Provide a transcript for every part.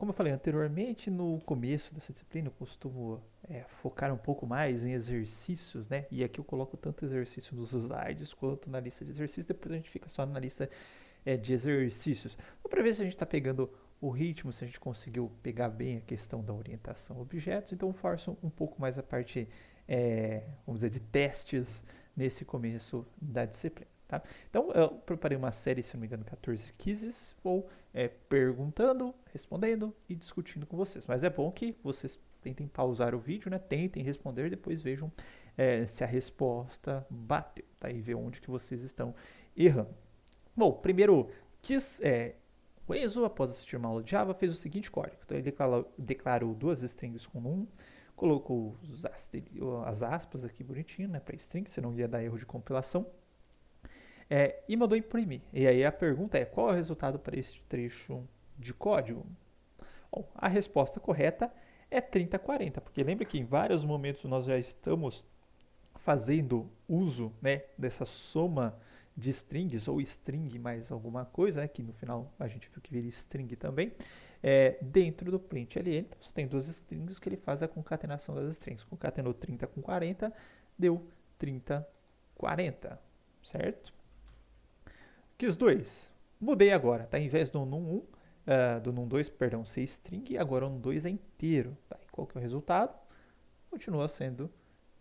como eu falei anteriormente, no começo dessa disciplina eu costumo focar um pouco mais em exercícios, né? E aqui eu coloco tanto exercício nos slides quanto na lista de exercícios, depois a gente fica só na lista de exercícios. Para ver se a gente está pegando o ritmo, se a gente conseguiu pegar bem a questão da orientação a objetos, então eu forço um pouco mais a parte, vamos dizer, de testes nesse começo da disciplina. Tá? Então, eu preparei uma série, se não me engano, 14 quizzes, vou perguntando, respondendo e discutindo com vocês. Mas é bom que vocês tentem pausar o vídeo, né? Tentem responder, depois vejam se a resposta bateu, tá? E ver onde que vocês estão errando. Bom, primeiro, o Enzo, após assistir uma aula de Java, fez o seguinte código. Então, ele declarou duas strings com um, colocou as aspas aqui bonitinho, né, para string, senão ia dar erro de compilação, e mandou imprimir. E aí a pergunta é, qual é o resultado para este trecho de código? Bom, a resposta correta é 3040, porque lembra que em vários momentos nós já estamos fazendo uso, né, dessa soma de strings, ou string mais alguma coisa, né, que no final a gente viu que vira string também, dentro do println. Então só tem duas strings, que ele faz a concatenação das strings. Concatenou 30 com 40, deu 3040, certo? Que os dois. Mudei agora, tá? Em vez do num1, do num2, perdão, ser string, agora o num2 é inteiro. Tá? E qual que é o resultado? Continua sendo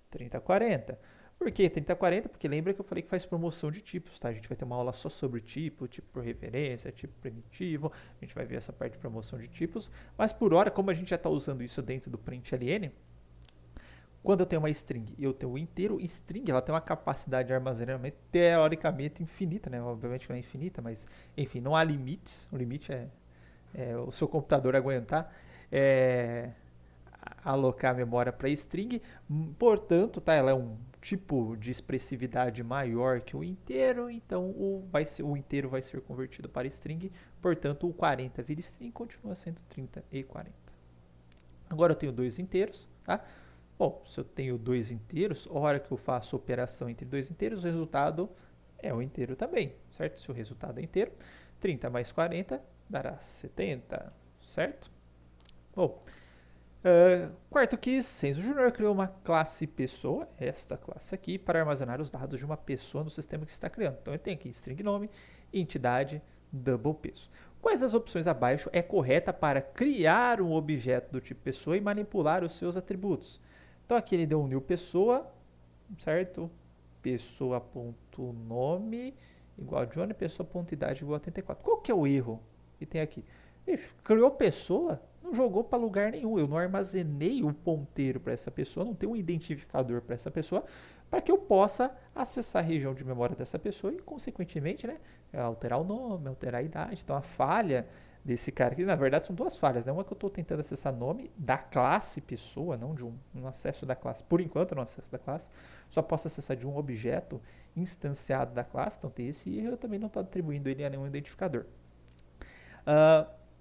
3040. Por que 3040? Porque lembra que eu falei que faz promoção de tipos, tá? A gente vai ter uma aula só sobre tipo por referência, tipo primitivo, a gente vai ver essa parte de promoção de tipos, mas por hora, como a gente já está usando isso dentro do println, quando eu tenho uma string e eu tenho o inteiro, string ela tem uma capacidade de armazenamento teoricamente infinita, né? Obviamente não é infinita, mas enfim, não há limites. O limite é o seu computador aguentar alocar a memória para string. Portanto, tá? Ela é um tipo de expressividade maior que o inteiro, então o inteiro vai ser convertido para string. Portanto, o 40 vira string, continua sendo 30 e 40. Agora eu tenho dois inteiros, tá? Bom, se eu tenho dois inteiros, a hora que eu faço operação entre dois inteiros, o resultado é um inteiro também, certo? Se o resultado é inteiro, 30 mais 40 dará 70, certo? Bom, quarto quiz, Senzo Júnior criou uma classe pessoa, esta classe aqui, para armazenar os dados de uma pessoa no sistema que está criando. Então, eu tenho aqui string nome, entidade, double peso. Quais das opções abaixo é correta para criar um objeto do tipo pessoa e manipular os seus atributos? Então, aqui ele deu um new pessoa, certo? Pessoa.nome igual a Johnny, pessoa.idade igual a 84. Qual que é o erro que tem aqui? Ixi, criou pessoa, não jogou para lugar nenhum. Eu não armazenei um ponteiro para essa pessoa, não tenho um identificador para essa pessoa, para que eu possa acessar a região de memória dessa pessoa e, consequentemente, né, alterar o nome, alterar a idade. Então, a falha desse cara aqui, na verdade, são duas falhas, né? Uma que eu estou tentando acessar nome da classe pessoa, não de um acesso da classe. Por enquanto, no acesso da classe, só posso acessar de um objeto instanciado da classe. Então, tem esse erro. Eu também não estou atribuindo ele a nenhum identificador.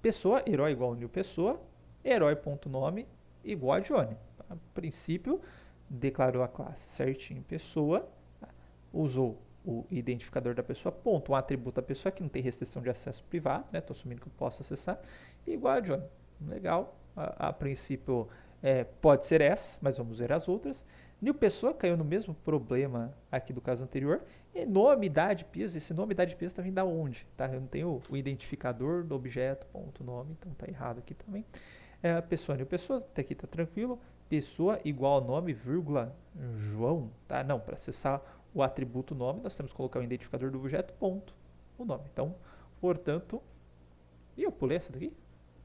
Pessoa, herói igual a new pessoa, herói.nome igual a Johnny. A princípio, declarou a classe certinho pessoa, usou o identificador da pessoa, ponto, um atributo da pessoa que não tem restrição de acesso privado, né? Estou assumindo que eu posso acessar, igual a Johnny. Legal, a princípio pode ser essa, mas vamos ver as outras. New pessoa caiu no mesmo problema aqui do caso anterior. E nome, idade, peso, esse nome, idade e peso também da onde? Tá? Eu não tenho o identificador do objeto, ponto, nome, então tá errado aqui também. Pessoa, new pessoa, até aqui tá tranquilo. Pessoa igual ao nome, vírgula, João, tá? Não, para acessar o atributo nome, nós temos que colocar o identificador do objeto, ponto, o nome. Então, portanto, eu pulei essa daqui?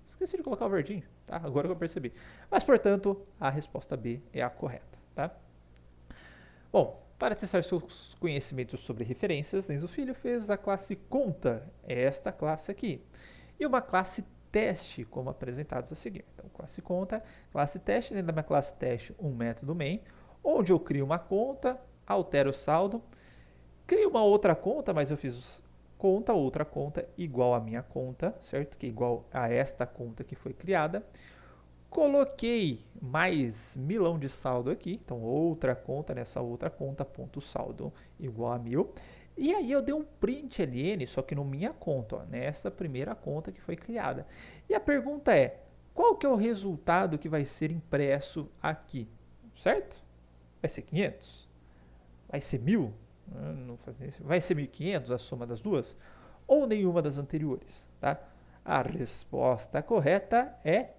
Esqueci de colocar o verdinho, tá? Agora que eu percebi. Mas, portanto, a resposta B é a correta, tá? Bom, para testar seus conhecimentos sobre referências, Enzo Filho fez a classe conta, esta classe aqui, e uma classe teste, como apresentados a seguir. Então, classe conta, classe teste, dentro da minha classe teste, um método main, onde eu crio uma conta, altero o saldo, crio uma outra conta, mas eu fiz conta, outra conta igual a minha conta, certo? Que é igual a esta conta que foi criada. Coloquei mais milão de saldo aqui, então outra conta nessa outra conta, ponto saldo igual a 1000. E aí eu dei um println, só que na minha conta, ó, nessa primeira conta que foi criada. E a pergunta é, qual que é o resultado que vai ser impresso aqui? Certo? Vai ser 500? Vai ser 1000? Não faz isso. Vai ser 1500 a soma das duas? Ou nenhuma das anteriores? Tá? A resposta correta é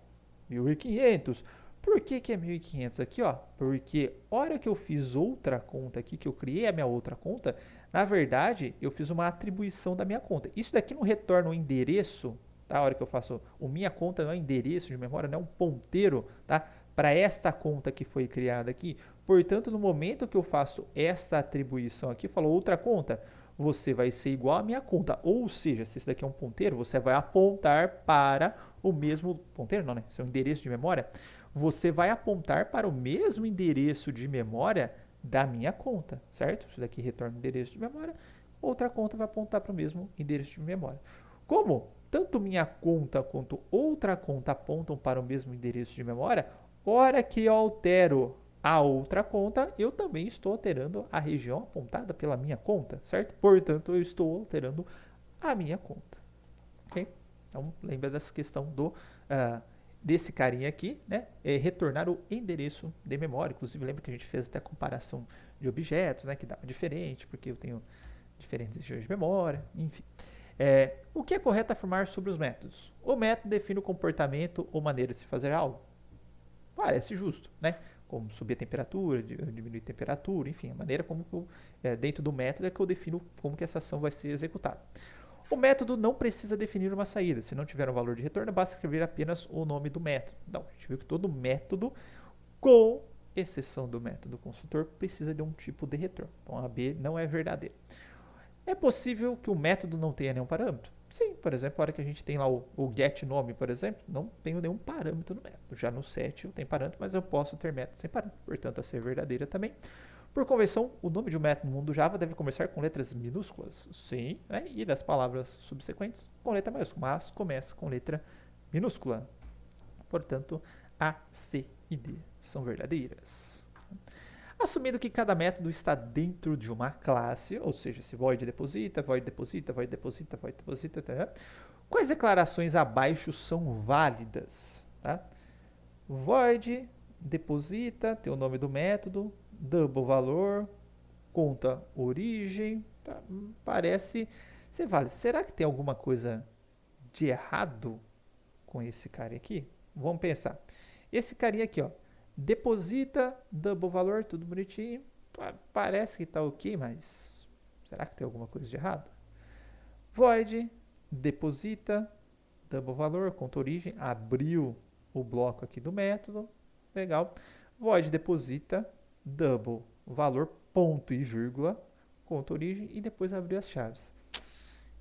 1500. Por que é 1500 aqui? Ó? Porque hora que eu fiz outra conta aqui, que eu criei a minha outra conta, na verdade, eu fiz uma atribuição da minha conta. Isso daqui não retorna um endereço, tá? A hora que eu faço o minha conta não é um endereço de memória, não é um ponteiro, tá? Para esta conta que foi criada aqui. Portanto, no momento que eu faço essa atribuição aqui, falou outra conta, você vai ser igual à minha conta. Ou seja, se isso daqui é um ponteiro, você vai apontar para o mesmo ponteiro, não, né? Isso é um endereço de memória. Você vai apontar para o mesmo endereço de memória da minha conta, certo? Isso daqui retorna o endereço de memória, outra conta vai apontar para o mesmo endereço de memória. Como tanto minha conta quanto outra conta apontam para o mesmo endereço de memória, hora que eu altero a outra conta, eu também estou alterando a região apontada pela minha conta, certo? Portanto, eu estou alterando a minha conta. Ok? Então, lembra dessa questão desse carinha aqui, né? Retornar o endereço de memória. Inclusive, lembra que a gente fez até a comparação de objetos, né? Que dava diferente, porque eu tenho diferentes regiões de memória, enfim. O que é correto afirmar sobre os métodos? O método define o comportamento ou maneira de se fazer algo. Parece justo, né? Como subir a temperatura, diminuir a temperatura, enfim, a maneira como dentro do método é que eu defino como que essa ação vai ser executada. O método não precisa definir uma saída. Se não tiver um valor de retorno, basta escrever apenas o nome do método. Não, a gente viu que todo método, com exceção do método construtor, precisa de um tipo de retorno. Então, a B não é verdadeira. É possível que o método não tenha nenhum parâmetro? Sim, por exemplo, a hora que a gente tem lá o getNome, por exemplo, não tenho nenhum parâmetro no método. Já no set eu tenho parâmetro, mas eu posso ter método sem parâmetro. Portanto, a ser verdadeira também. Por convenção, o nome de um método no mundo Java deve começar com letras minúsculas. Sim, né? E das palavras subsequentes com letra maiúscula, mas começa com letra minúscula. Portanto, A, C e D são verdadeiras. Assumindo que cada método está dentro de uma classe, ou seja, se void deposita, void deposita, void deposita, void deposita, tá? Quais declarações abaixo são válidas? Tá? Void deposita, tem o nome do método, double valor, conta origem, tá? Parece ser válido. Será que tem alguma coisa de errado com esse cara aqui? Vamos pensar. Esse carinha aqui, ó, deposita, double valor, tudo bonitinho. Parece que está ok, mas será que tem alguma coisa de errado? Void, deposita, double valor, conta origem, abriu o bloco aqui do método, legal. Void, deposita, double valor, ponto e vírgula, conta origem e depois abriu as chaves.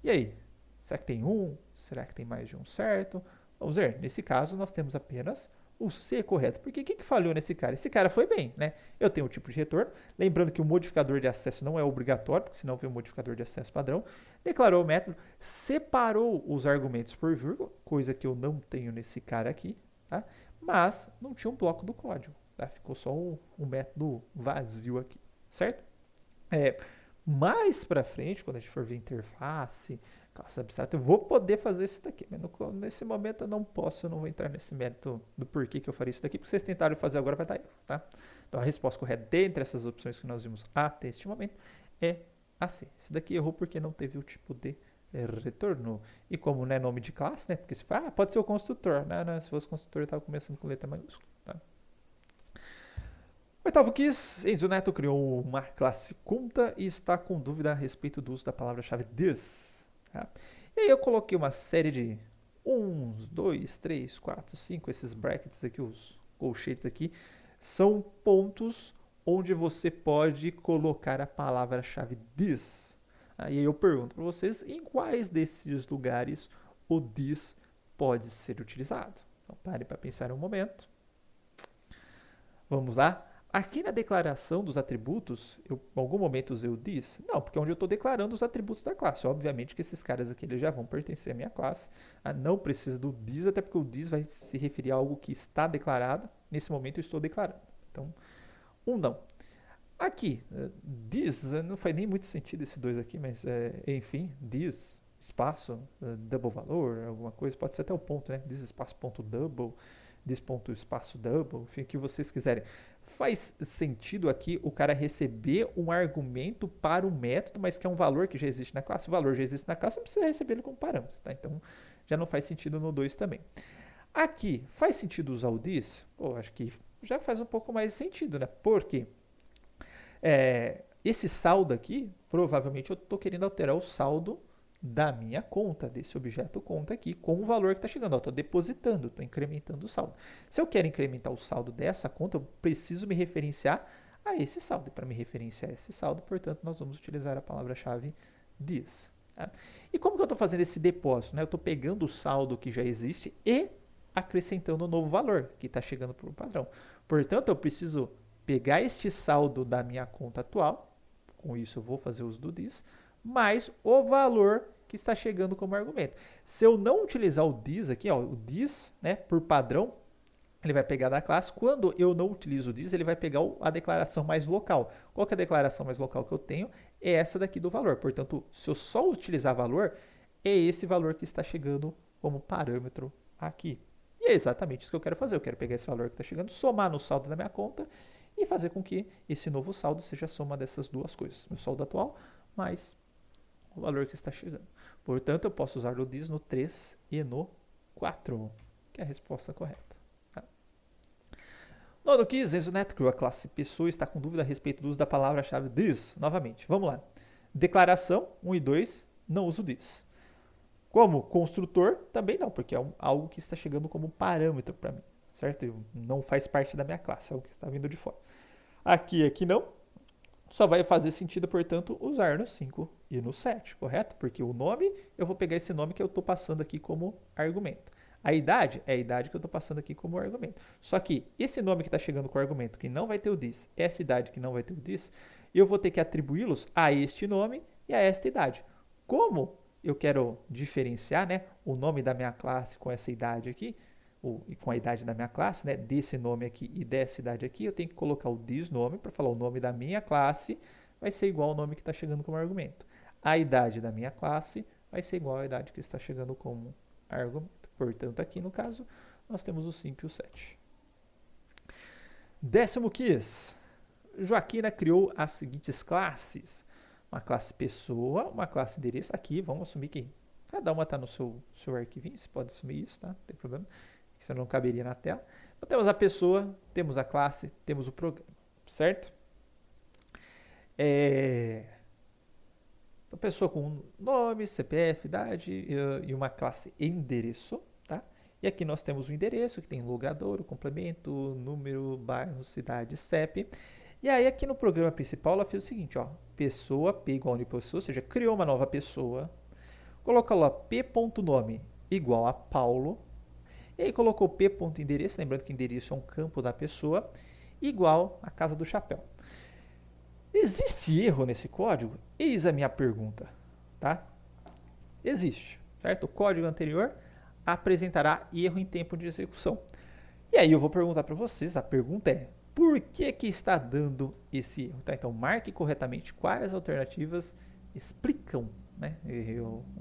E aí? Será que tem um? Será que tem mais de um certo? Vamos ver, nesse caso nós temos apenas o C correto. Porque o que falhou nesse cara? Esse cara foi bem, né? Eu tenho o tipo de retorno. Lembrando que o modificador de acesso não é obrigatório, porque senão vem o modificador de acesso padrão. Declarou o método, separou os argumentos por vírgula, coisa que eu não tenho nesse cara aqui, tá? Mas não tinha um bloco do código, tá? Ficou só um método vazio aqui, certo? Mais para frente, quando a gente for ver interface, classe abstrata, eu vou poder fazer isso daqui. Mas nesse momento eu não posso, eu não vou entrar nesse mérito do porquê que eu faria isso daqui, porque vocês tentaram fazer agora vai dar erro, tá? Então a resposta correta dentre essas opções que nós vimos até este momento é a C. Esse daqui errou porque não teve o tipo de retorno. E como não é nome de classe, né? Porque se fala, pode ser o construtor. Não, se fosse construtor eu estava começando com letra maiúscula, tá? Oitavo quiz, Enzo Neto criou uma classe conta e está com dúvida a respeito do uso da palavra-chave this. Tá? E aí eu coloquei uma série de 1, 2, 3, 4, 5, esses brackets aqui, os colchetes aqui, são pontos onde você pode colocar a palavra-chave this. Aí eu pergunto para vocês em quais desses lugares o this pode ser utilizado. Então pare para pensar um momento. Vamos lá. Aqui na declaração dos atributos, eu em algum momento usei o this? Não, porque é onde eu estou declarando os atributos da classe. Obviamente que esses caras aqui eles já vão pertencer à minha classe. Não precisa do this, até porque o this vai se referir a algo que está declarado. Nesse momento eu estou declarando. Então, não. Aqui, this, não faz nem muito sentido esse 2 aqui, mas enfim, this espaço, double valor, alguma coisa, pode ser até o ponto, né? This espaço ponto double, this ponto espaço double, enfim, o que vocês quiserem. Faz sentido aqui o cara receber um argumento para o método, mas que é um valor que já existe na classe. O valor já existe na classe, não precisa receber ele como parâmetro, tá? Então, já não faz sentido no 2 também. Aqui, faz sentido usar o this? Pô, acho que já faz um pouco mais sentido, né? Porque esse saldo aqui, provavelmente eu estou querendo alterar o saldo da minha conta, desse objeto conta aqui, com o valor que está chegando. Eu estou depositando, estou incrementando o saldo. Se eu quero incrementar o saldo dessa conta, eu preciso me referenciar a esse saldo. E para me referenciar a esse saldo, portanto, nós vamos utilizar a palavra-chave this. Tá? E como que eu estou fazendo esse depósito? Né? Eu estou pegando o saldo que já existe e acrescentando um novo valor que está chegando para o padrão. Portanto, eu preciso pegar este saldo da minha conta atual, com isso eu vou fazer uso do this, mais o valor que está chegando como argumento. Se eu não utilizar o this aqui, ó, o this, né, por padrão, ele vai pegar da classe. Quando eu não utilizo o this, ele vai pegar a declaração mais local. Qual que é a declaração mais local que eu tenho? É essa daqui do valor. Portanto, se eu só utilizar valor, é esse valor que está chegando como parâmetro aqui. E é exatamente isso que eu quero fazer. Eu quero pegar esse valor que está chegando, somar no saldo da minha conta e fazer com que esse novo saldo seja a soma dessas duas coisas. Meu saldo atual mais o valor que está chegando. Portanto, eu posso usar o this no 3 e no 4, que é a resposta correta. Tá? Nono quiz, Enzo Netcrew, a classe pessoa, está com dúvida a respeito do uso da palavra-chave this. Novamente, vamos lá. Declaração 1 e 2, não uso this. Como construtor, também não, porque é algo que está chegando como parâmetro para mim, certo? Não faz parte da minha classe, é algo que está vindo de fora. Aqui não. Só vai fazer sentido, portanto, usar no 5 e no 7, correto? Porque o nome, eu vou pegar esse nome que eu estou passando aqui como argumento. A idade é a idade que eu estou passando aqui como argumento. Só que esse nome que está chegando com o argumento, que não vai ter o this, essa idade que não vai ter o this, eu vou ter que atribuí-los a este nome e a esta idade. Como eu quero diferenciar, né, o nome da minha classe com essa idade aqui, e com a idade da minha classe, né, desse nome aqui e dessa idade aqui, eu tenho que colocar o this nome para falar o nome da minha classe vai ser igual ao nome que está chegando como argumento. A idade da minha classe vai ser igual à idade que está chegando como argumento. Portanto, aqui no caso, nós temos o 5 e o 7. 10º quiz. Joaquina criou as seguintes classes. Uma classe pessoa, uma classe endereço. Aqui, vamos assumir que cada uma está no seu arquivinho, você pode assumir isso, tá? Não tem problema. Isso não caberia na tela. Então, temos a pessoa, temos a classe, temos o programa, certo? Então, pessoa com nome, CPF, idade e uma classe endereço, tá? E aqui nós temos o endereço, que tem logador, o complemento, número, bairro, cidade, CEP. E aí, aqui no programa principal, ela fez o seguinte, ó. Pessoa, P igual a pessoa, ou seja, criou uma nova pessoa. Colocou lá P.nome igual a Paulo. E aí colocou P.endereço, lembrando que endereço é um campo da pessoa, igual a casa do chapéu. Existe erro nesse código? Eis a minha pergunta, tá? Existe, certo? O código anterior apresentará erro em tempo de execução. E aí eu vou perguntar para vocês, a pergunta é, por que está dando esse erro? Tá? Então, marque corretamente quais alternativas explicam, né,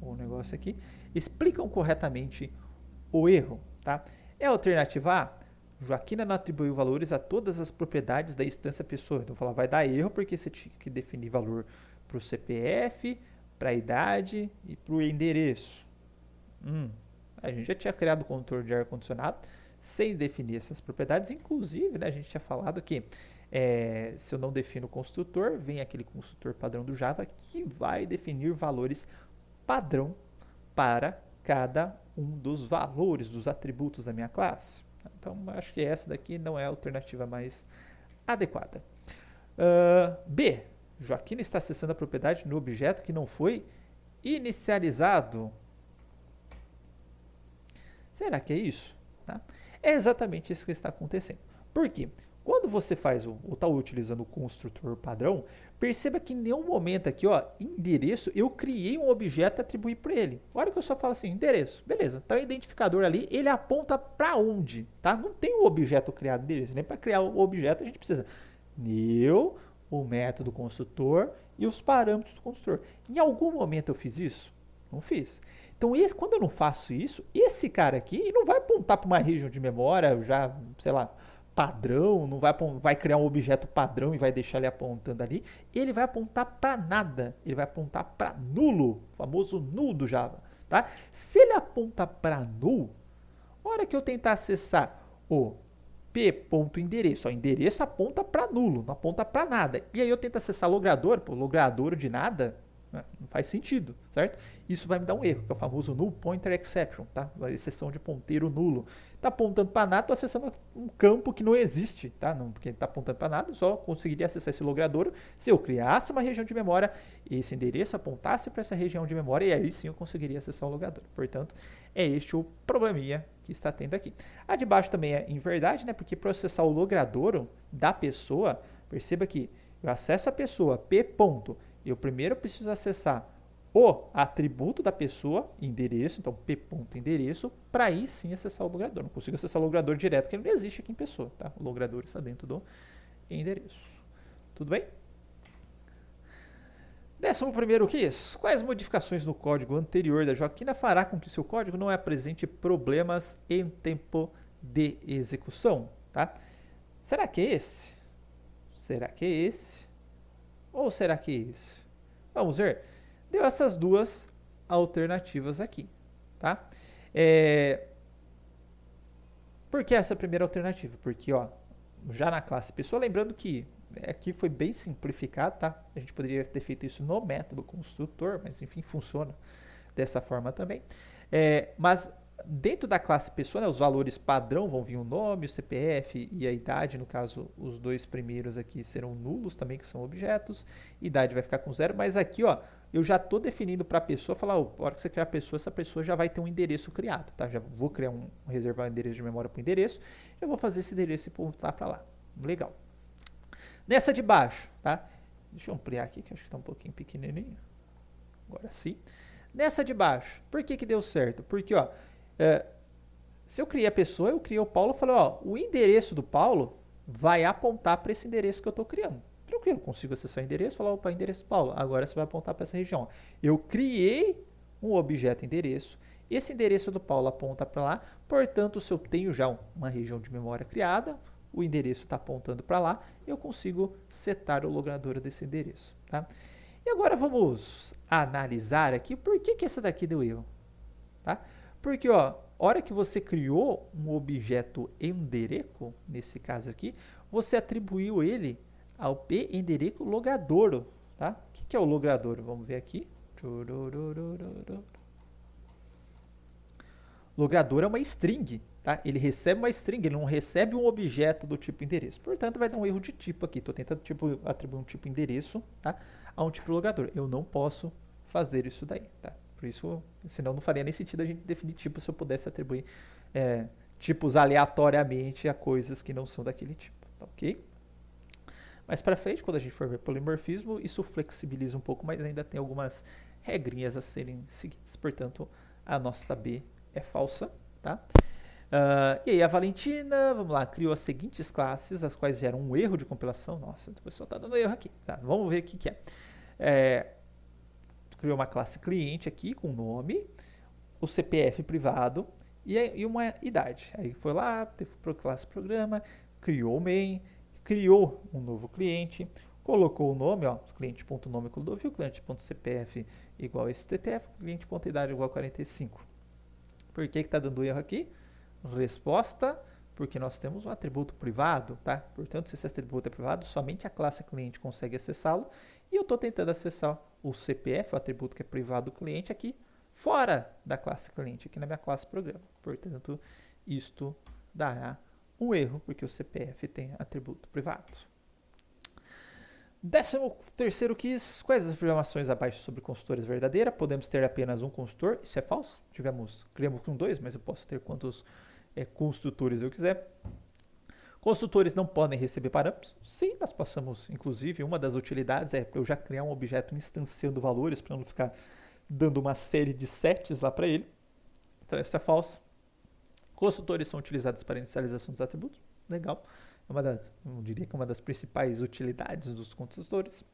o negócio aqui, explicam corretamente o erro. Tá? É a alternativa A, Joaquina não atribuiu valores a todas as propriedades da instância pessoa. Então, falar vai dar erro porque você tinha que definir valor para o CPF, para a idade e para o endereço. A gente já tinha criado o controle de ar-condicionado sem definir essas propriedades. Inclusive, né, a gente tinha falado que se eu não defino o construtor, vem aquele construtor padrão do Java que vai definir valores padrão para cada um dos valores, dos atributos da minha classe. Então, acho que essa daqui não é a alternativa mais adequada. B. Joaquina está acessando a propriedade no objeto que não foi inicializado. Será que é isso? Tá? É exatamente isso que está acontecendo. Por quê? Quando você faz ou está utilizando o construtor padrão, perceba que em nenhum momento aqui, ó, endereço, eu criei um objeto e atribuí para ele. Olha que eu só falo assim, endereço. Beleza, então o identificador ali, ele aponta para onde, tá? Não tem um objeto criado endereço, nem para criar o objeto a gente precisa new, o método construtor e os parâmetros do construtor. Em algum momento eu fiz isso? Não fiz. Então, quando eu não faço isso, esse cara aqui não vai apontar para uma região de memória já, sei lá, padrão, não vai criar um objeto padrão e vai deixar ele apontando ali. Ele vai apontar para nada. Ele vai apontar para nulo, o famoso null do Java. Tá? Se ele aponta para null, a hora que eu tentar acessar o p.endereço, o endereço aponta para nulo, não aponta para nada. E aí eu tento acessar logrador, logrador de nada, não faz sentido, certo? Isso vai me dar um erro, que é o famoso null pointer exception, tá? A exceção de ponteiro nulo. Está apontando para nada, estou acessando um campo que não existe, tá? Não, porque está apontando para nada, eu só conseguiria acessar esse logradouro se eu criasse uma região de memória, esse endereço apontasse para essa região de memória, e aí sim eu conseguiria acessar o logradouro. Portanto, é este o probleminha que está tendo aqui. A de baixo também é em verdade, né? Porque para acessar o logradouro da pessoa, perceba que eu acesso a pessoa, p. Eu primeiro preciso acessar o atributo da pessoa, endereço, então p.endereço, para aí sim acessar o logrador. Não consigo acessar o logrador direto, porque ele não existe aqui em pessoa, tá? O logrador está dentro do endereço. Tudo bem? 11º quiz. Quais modificações no código anterior da Joaquina fará com que seu código não apresente problemas em tempo de execução? Tá? Será que é esse? Será que é esse? Ou será que é esse? Vamos ver. Deu essas duas alternativas aqui. Tá? Por que essa primeira alternativa? Porque ó, já na classe pessoa, lembrando que aqui foi bem simplificado, tá? A gente poderia ter feito isso no método construtor, mas enfim, funciona dessa forma também. Mas dentro da classe pessoa, né, os valores padrão vão vir o nome, o CPF e a idade. No caso, os dois primeiros aqui serão nulos também, que são objetos. Idade vai ficar com 0, mas aqui, ó, eu já estou definindo para a pessoa, falar, ó, a hora que você criar a pessoa, essa pessoa já vai ter um endereço criado, tá? Já vou criar reservar um endereço de memória para o endereço, eu vou fazer esse endereço e apontar para lá. Legal. Nessa de baixo, tá? Deixa eu ampliar aqui, que acho que está um pouquinho pequenininho. Agora sim. Nessa de baixo, por que que deu certo? Porque, ó, se eu criei a pessoa, eu criei o Paulo, falei, ó, o endereço do Paulo vai apontar para esse endereço que eu estou criando. Tranquilo, consigo acessar o endereço, falar, opa, endereço do Paulo, agora você vai apontar para essa região. Eu criei um objeto endereço, esse endereço do Paulo aponta para lá, portanto, se eu tenho já uma região de memória criada, o endereço está apontando para lá, eu consigo setar o logrador desse endereço. Tá? E agora vamos analisar aqui por que essa daqui deu erro. Tá? Porque, ó, a hora que você criou um objeto endereço, nesse caso aqui, você atribuiu ele ao p-endereço logradouro. Tá? O que é o logradouro? Vamos ver aqui. Logradouro é uma string. Tá? Ele recebe uma string, ele não recebe um objeto do tipo endereço. Portanto, vai dar um erro de tipo aqui. Estou tentando atribuir um tipo endereço, tá, a um tipo logador. Eu não posso fazer isso daí. Tá? Por isso, senão não faria nem sentido a gente definir tipo se eu pudesse atribuir tipos aleatoriamente a coisas que não são daquele tipo. Tá, ok? Mais para frente, quando a gente for ver polimorfismo, isso flexibiliza um pouco, mas ainda tem algumas regrinhas a serem seguidas. Portanto, a nossa B é falsa. Tá? E aí a Valentina, vamos lá, criou as seguintes classes, as quais geram um erro de compilação. Nossa, o pessoal está dando erro aqui. Tá, vamos ver o que é. Criou uma classe cliente aqui com nome, o CPF privado e uma idade. Aí foi lá, teve classe programa, criou o main, criou um novo cliente, colocou o nome, ó, cliente.nome Clodovil, cliente.cpf igual a esse CPF, cliente.idade igual a 45. Por que está dando erro aqui? Resposta, porque nós temos um atributo privado, tá? Portanto, se esse atributo é privado, somente a classe cliente consegue acessá-lo. E eu estou tentando acessar o CPF, o atributo que é privado do cliente, aqui fora da classe cliente, aqui na minha classe programa. Portanto, isto dará um erro, porque o CPF tem atributo privado. 13º quiz. Quais as afirmações abaixo sobre consultores verdadeira? Podemos ter apenas um consultor. Isso é falso. Criamos com 2, mas eu posso ter quantos construtores eu quiser. Construtores não podem receber parâmetros? Sim, nós passamos, inclusive, uma das utilidades é para eu já criar um objeto instanciando valores, para não ficar dando uma série de sets lá para ele. Então, essa é falsa. Construtores são utilizados para inicialização dos atributos. Legal. Eu diria que é uma das principais utilidades dos construtores.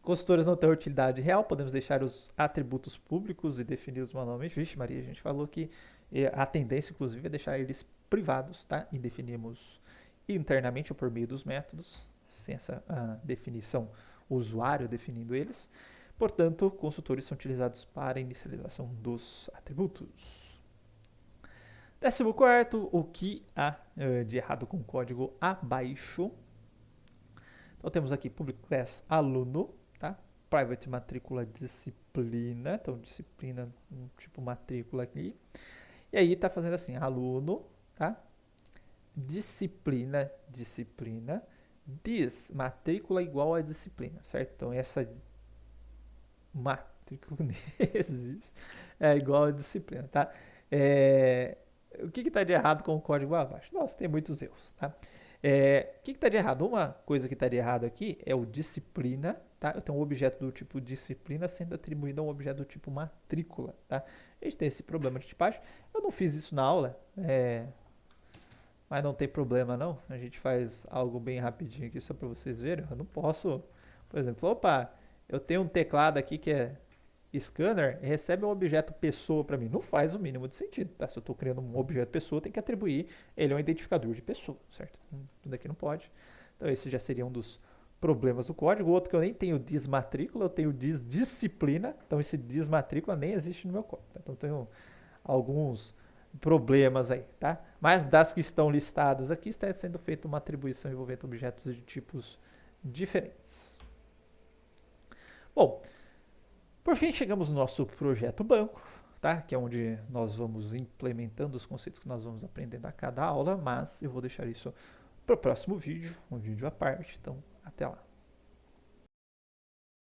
Consultores não têm utilidade real, podemos deixar os atributos públicos e defini-los manualmente. Vixe, Maria, a gente falou que a tendência, inclusive, é deixar eles privados, tá? E definimos internamente ou por meio dos métodos, sem essa definição, o usuário definindo eles. Portanto, consultores são utilizados para a inicialização dos atributos. 14º, o que há de errado com o código abaixo? Então temos aqui public class aluno, tá? Private matrícula disciplina, então disciplina tipo matrícula aqui. E aí tá fazendo assim, aluno, tá? Disciplina, dis, matrícula igual a disciplina, certo? Então essa matrícula é igual a disciplina, tá? O que está de errado com o código abaixo? Nossa, tem muitos erros, tá? O que está de errado? Uma coisa que está de errado aqui é o disciplina, tá? Eu tenho um objeto do tipo disciplina sendo atribuído a um objeto do tipo matrícula, tá? A gente tem esse problema de tipagem. Eu não fiz isso na aula, mas não tem problema não. A gente faz algo bem rapidinho aqui só para vocês verem. Eu não posso, por exemplo, opa, eu tenho um teclado aqui que é scanner, recebe um objeto pessoa para mim. Não faz o mínimo de sentido, tá? Se eu estou criando um objeto pessoa, tem que atribuir ele a um identificador de pessoa, certo? Tudo aqui não pode. Então esse já seria um dos problemas do código. O outro que eu nem tenho dismatrícula, eu tenho disciplina. Então esse dismatrícula nem existe no meu código. Tá? Então eu tenho alguns problemas aí, tá? Mas das que estão listadas aqui, está sendo feita uma atribuição envolvendo objetos de tipos diferentes. Bom, por fim, chegamos no nosso projeto banco, tá? Que é onde nós vamos implementando os conceitos que nós vamos aprendendo a cada aula, mas eu vou deixar isso para o próximo vídeo, um vídeo à parte. Então, até lá.